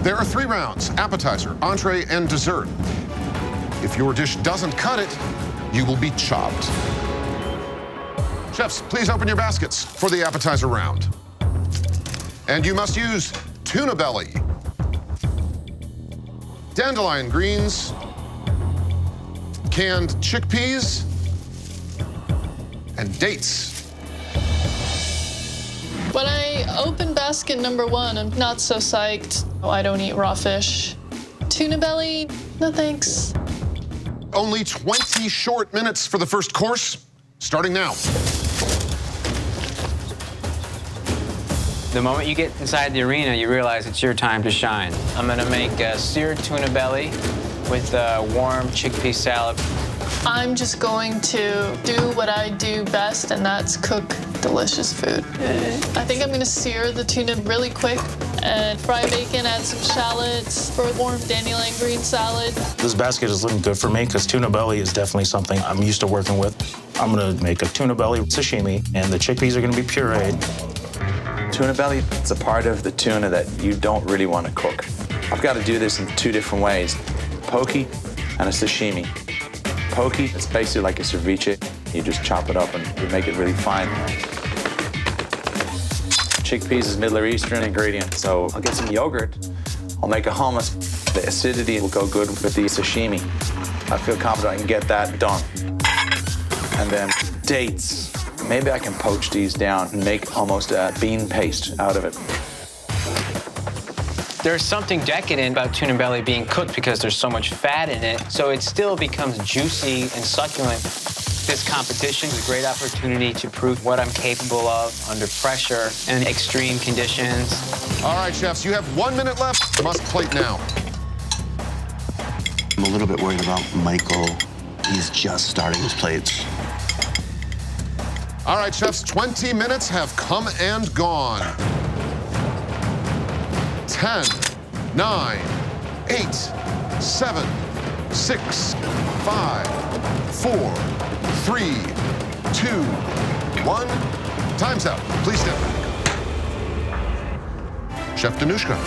There are 3 rounds: appetizer, entree, and dessert. If your dish doesn't cut it, you will be chopped. Chefs, please open your baskets for the appetizer round. And you must use tuna belly, dandelion greens, canned chickpeas, and dates. When I open basket number 1, I'm not so psyched. Oh, I don't eat raw fish. Tuna belly, no thanks. Only 20 short minutes for the first course, starting now. The moment you get inside the arena, you realize it's your time to shine. I'm gonna make a seared tuna belly with a warm chickpea salad. I'm just going to do what I do best, and that's cook delicious food. I think I'm gonna sear the tuna really quick and fry bacon, add some shallots for a warm dandelion green salad. This basket is looking good for me because tuna belly is definitely something I'm used to working with. I'm gonna make a tuna belly sashimi, and the chickpeas are gonna be pureed. Tuna belly, it's a part of the tuna that you don't really want to cook. I've got to do this in 2 different ways: poke and a sashimi. Poke, it's basically like a ceviche. You just chop it up and you make it really fine. Chickpeas is Middle Eastern ingredient, so I'll get some yogurt. I'll make a hummus. The acidity will go good with the sashimi. I feel confident I can get that done. And then dates. Maybe I can poach these down and make almost a bean paste out of it. There's something decadent about tuna belly being cooked because there's so much fat in it, so it still becomes juicy and succulent. This competition is a great opportunity to prove what I'm capable of under pressure and extreme conditions. All right, chefs, you have 1 minute left. Must plate now. I'm a little bit worried about Michael. He's just starting his plates. All right, chefs, 20 minutes have come and gone. 10, 9, 8, 7, 6, 5, 4, 3, 2, 1. Time's out. Please step back. Chef Danushka.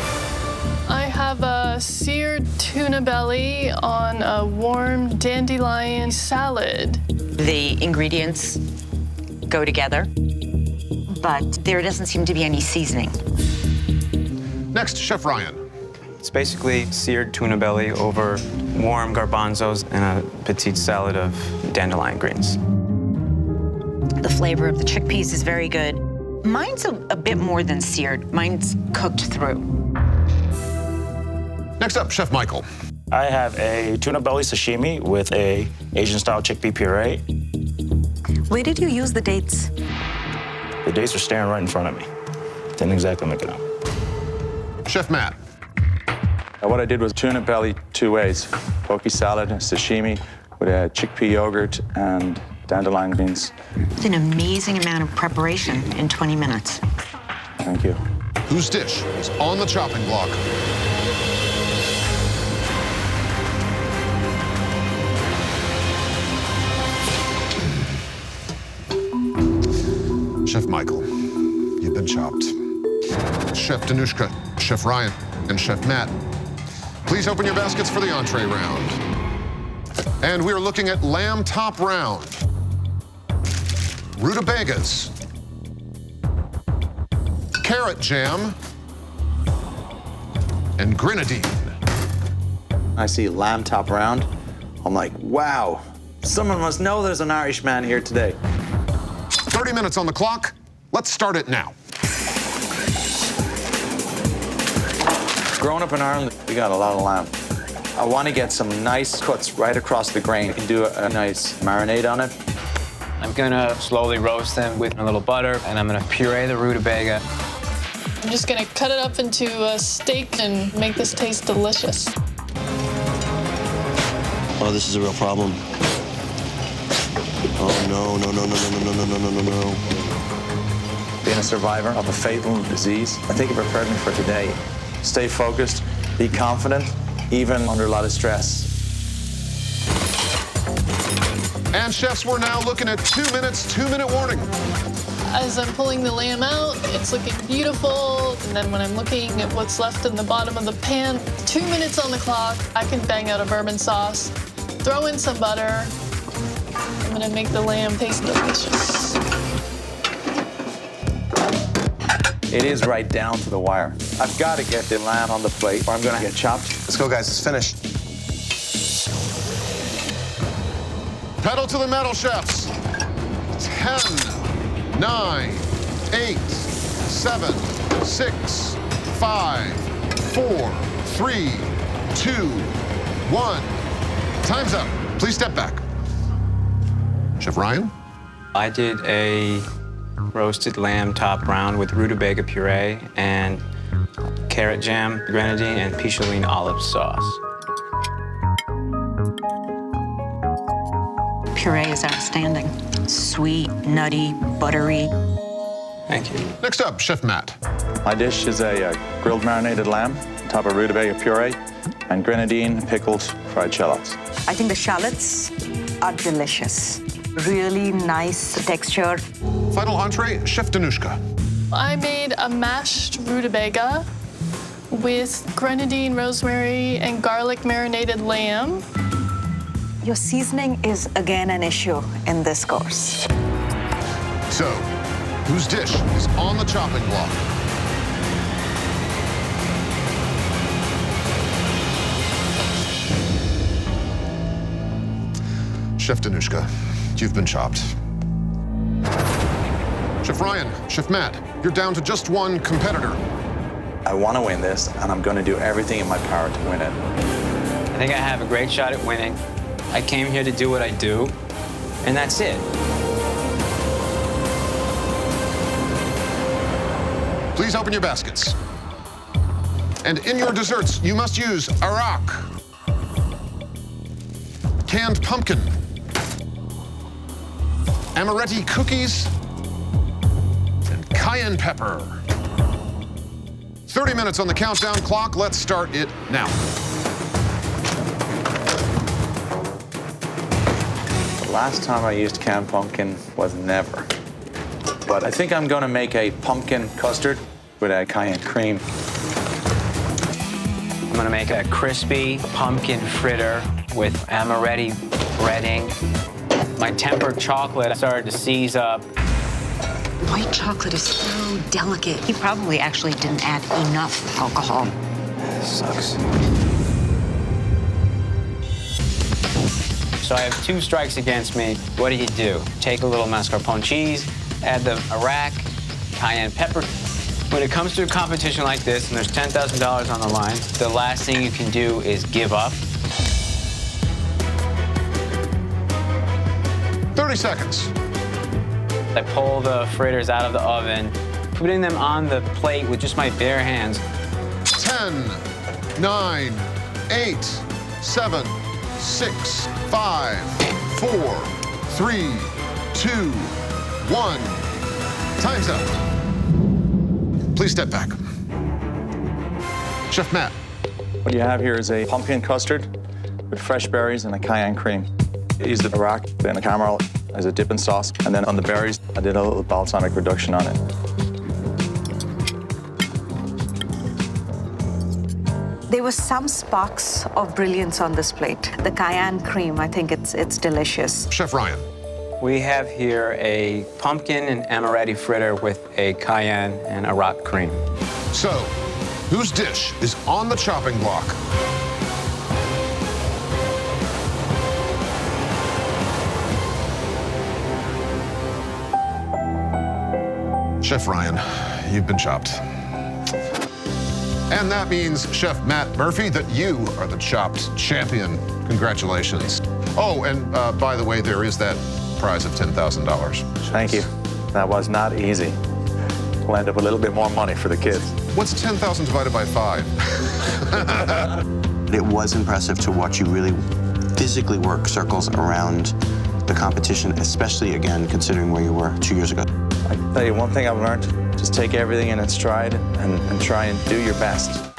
I have a seared tuna belly on a warm dandelion salad. The ingredients go together, but there doesn't seem to be any seasoning. Next, Chef Ryan. It's basically seared tuna belly over warm garbanzos and a petite salad of dandelion greens. The flavor of the chickpeas is very good. Mine's a bit more than seared. Mine's cooked through. Next up, Chef Michael. I have a tuna belly sashimi with a Asian-style chickpea puree. Where did you use the dates? The dates were staring right in front of me. Didn't exactly make it up. Chef Matt. What I did was tuna belly 2 ways: poke salad, sashimi with a chickpea yogurt and dandelion greens. It's an amazing amount of preparation in 20 minutes. Thank you. Whose dish is on the chopping block? Chef Michael, you've been chopped. Chef Danushka, Chef Ryan, and Chef Matt, please open your baskets for the entree round. And we are looking at lamb top round, rutabagas, carrot jam, and grenadine. I see lamb top round. I'm like, wow, someone must know there's an Irishman here today. 30 minutes on the clock. Let's start it now. Growing up in Ireland, we got a lot of lamb. I want to get some nice cuts right across the grain. You can do a nice marinade on it. I'm gonna slowly roast them with a little butter, and I'm gonna puree the rutabaga. I'm just gonna cut it up into a steak and make this taste delicious. Oh, this is a real problem. Oh, no, no, no, no, no, no, no, no, no, no, no. Being a survivor of a fatal disease, I think it prepared me for today. Stay focused, be confident, even under a lot of stress. And chefs, we're now looking at 2 minutes, 2-minute warning. As I'm pulling the lamb out, it's looking beautiful. And then when I'm looking at what's left in the bottom of the pan, 2 minutes on the clock, I can bang out a bourbon sauce, throw in some butter. I'm gonna make the lamb taste delicious. It is right down to the wire. I've got to get the lamb on the plate or I'm gonna get chopped. Let's go, guys. It's finished. Pedal to the metal, chefs. 10, 9, 8, 7, 6, 5, 4, 3, 2, 1. Time's up. Please step back. Chef Ryan? I did a roasted lamb top round with rutabaga puree and carrot jam, grenadine, and picholine olive sauce. Puree is outstanding. Sweet, nutty, buttery. Thank you. Next up, Chef Matt. My dish is a grilled marinated lamb, on top of rutabaga puree, and grenadine, pickled, fried shallots. I think the shallots are delicious. Really nice texture. Final entree, Chef Danushka. I made a mashed rutabaga with grenadine, rosemary, and garlic marinated lamb. Your seasoning is again an issue in this course. So, whose dish is on the chopping block? Chef Danushka, you've been chopped. Chef Ryan, Chef Matt, you're down to just one competitor. I want to win this, and I'm going to do everything in my power to win it. I think I have a great shot at winning. I came here to do what I do, and that's it. Please open your baskets. And in your desserts, you must use arak, canned pumpkin, amaretti cookies, and cayenne pepper. 30 minutes on the countdown clock. Let's start it now. The last time I used canned pumpkin was never. But I think I'm going to make a pumpkin custard with a cayenne cream. I'm gonna make a crispy pumpkin fritter with amaretti breading. My tempered chocolate started to seize up. White chocolate is so delicate. He probably actually didn't add enough alcohol. Sucks. So I have 2 strikes against me. What do? Take a little mascarpone cheese, add the arak, cayenne pepper. When it comes to a competition like this, and there's $10,000 on the line, the last thing you can do is give up. 30 seconds. I pull the fritters out of the oven, putting them on the plate with just my bare hands. 10, 9, 8, 7, 6, 5, 4, 3, 2, 1. Time's up. Please step back. Chef Matt. What you have here is a pumpkin custard with fresh berries and a cayenne cream. I used the arak and the caramel as a dipping sauce, and then on the berries, I did a little balsamic reduction on it. There were some sparks of brilliance on this plate. The cayenne cream, I think it's delicious. Chef Ryan. We have here a pumpkin and amaretti fritter with a cayenne and arak cream. So, whose dish is on the chopping block? Chef Ryan, you've been chopped. And that means, Chef Matt Murphy, that you are the chopped champion. Congratulations. Oh, and by the way, there is that prize of $10,000. Thank you. That was not easy. We'll end up with a little bit more money for the kids. What's 10,000 divided by 5? It was impressive to watch you really physically work circles around the competition, especially, again, considering where you were 2 years ago. I tell you one thing I've learned, just take everything in its stride and try and do your best.